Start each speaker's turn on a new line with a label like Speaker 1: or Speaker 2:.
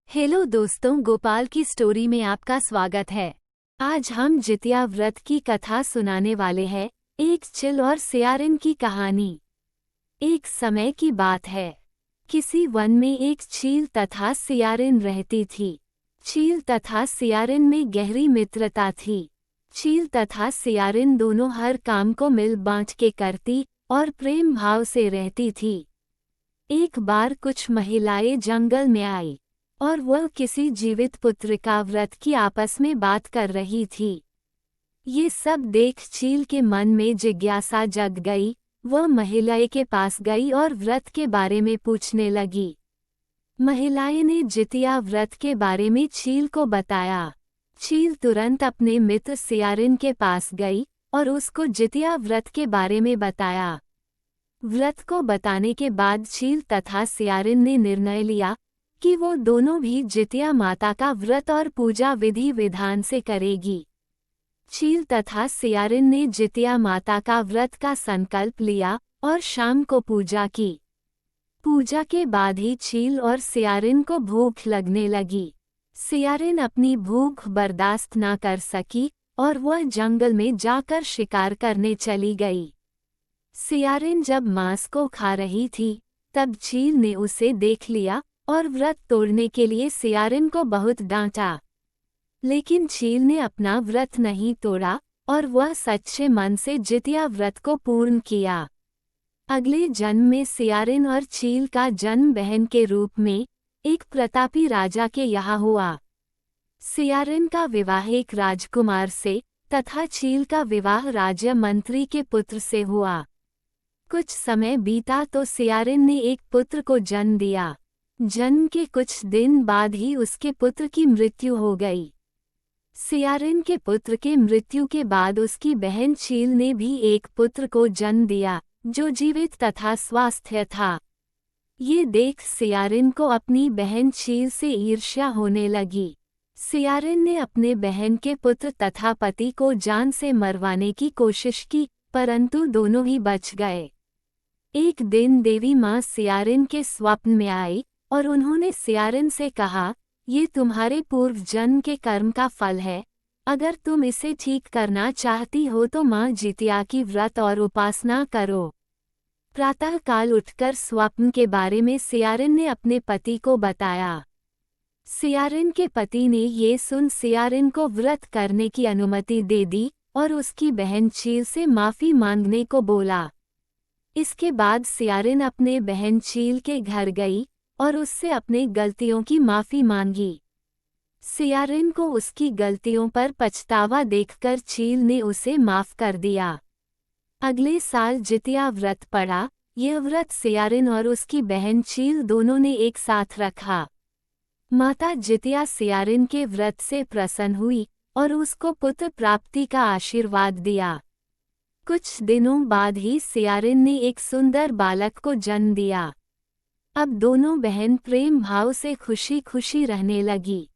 Speaker 1: Hello दोस्तों, गोपाल की story में आपका स्वागत है। आज हम जितिया व्रत की कथा सुनाने वाले हैं। एक चील और सियारिन की कहानी। एक समय की बात है। किसी वन में एक चील तथा सियारिन रहती थी। चील तथा सियारिन में गहरी मित्रता थी। चील तथा सियारिन दोनों हर काम को मिल बांट के करती और प्रेम भाव से रहती थी। एक बार कुछ महिलाएं जंगल में आई और वह किसी जीवित पुत्र का व्रत की आपस में बात कर रही थी। ये सब देख चील के मन में जिज्ञासा जग गई। वह महिलाएं के पास गई और व्रत के बारे में पूछने लगी। महिलाएं ने जितिया व्रत के बारे में चील को बताया। चील तुरंत अपने मित्र सियारिन के पास गई और उसको जितिया व्रत के बारे में बताया। व्रत को बताने के बाद चील तथा सियारिन ने निर्णय लिया कि वो दोनों भी जितिया माता का व्रत और पूजा विधि विधान से करेगी। चील तथा सियारिन ने जितिया माता का व्रत का संकल्प लिया और शाम को पूजा की। पूजा के बाद ही चील और सियारिन को भूख लगने लगी। सियारिन अपनी भूख बर्दाश्त ना कर सकी और वह जंगल में जाकर शिकार करने चली गई। सियारिन जब मांस को खा रही थी तब चील ने उसे देख लिया और व्रत तोड़ने के लिए सियारिन को बहुत डांटा। लेकिन चील ने अपना व्रत नहीं तोड़ा और वह सच्चे मन से जितिया व्रत को पूर्ण किया। अगले जन्म में सियारिन और चील का जन्म बहन के रूप में एक प्रतापी राजा के यहाँ हुआ। सियारिन का विवाह एक राजकुमार से तथा चील का विवाह राज्य मंत्री के पुत्र से हुआ। कुछ समय बीता तो सियारिन ने एक पुत्र को जन्म दिया। जन्म के कुछ दिन बाद ही उसके पुत्र की मृत्यु हो गई। सियारिन के पुत्र के मृत्यु के बाद उसकी बहन चील ने भी एक पुत्र को जन्म दिया जो जीवित तथा स्वस्थ था। ये देख सियारिन को अपनी बहन चील से ईर्ष्या होने लगी। सियारिन ने अपने बहन के पुत्र तथा पति को जान से मरवाने की कोशिश की, परंतु दोनों ही बच गए। एक दिन देवी माँ सियारिन के स्वप्न में आई और उन्होंने सियारिन से कहा, ये तुम्हारे पूर्व जन्म के कर्म का फल है। अगर तुम इसे ठीक करना चाहती हो तो माँ जितिया की व्रत और उपासना करो। प्रातःकाल उठकर स्वप्न के बारे में सियारिन ने अपने पति को बताया। सियारिन के पति ने ये सुन सियारिन को व्रत करने की अनुमति दे दी और उसकी बहन चील से माफ़ी मांगने को बोला। इसके बाद सियारिन अपने बहन चील के घर गई और उससे अपने गलतियों की माफ़ी मांगी। सियारिन को उसकी गलतियों पर पछतावा देखकर चील ने उसे माफ़ कर दिया। अगले साल जितिया व्रत पड़ा। यह व्रत सियारिन और उसकी बहन चील दोनों ने एक साथ रखा। माता जितिया सियारिन के व्रत से प्रसन्न हुई और उसको पुत्र प्राप्ति का आशीर्वाद दिया। कुछ दिनों बाद ही सियारिन ने एक सुंदर बालक को जन्म दिया। अब दोनों बहन प्रेम भाव से खुशी खुशी रहने लगी।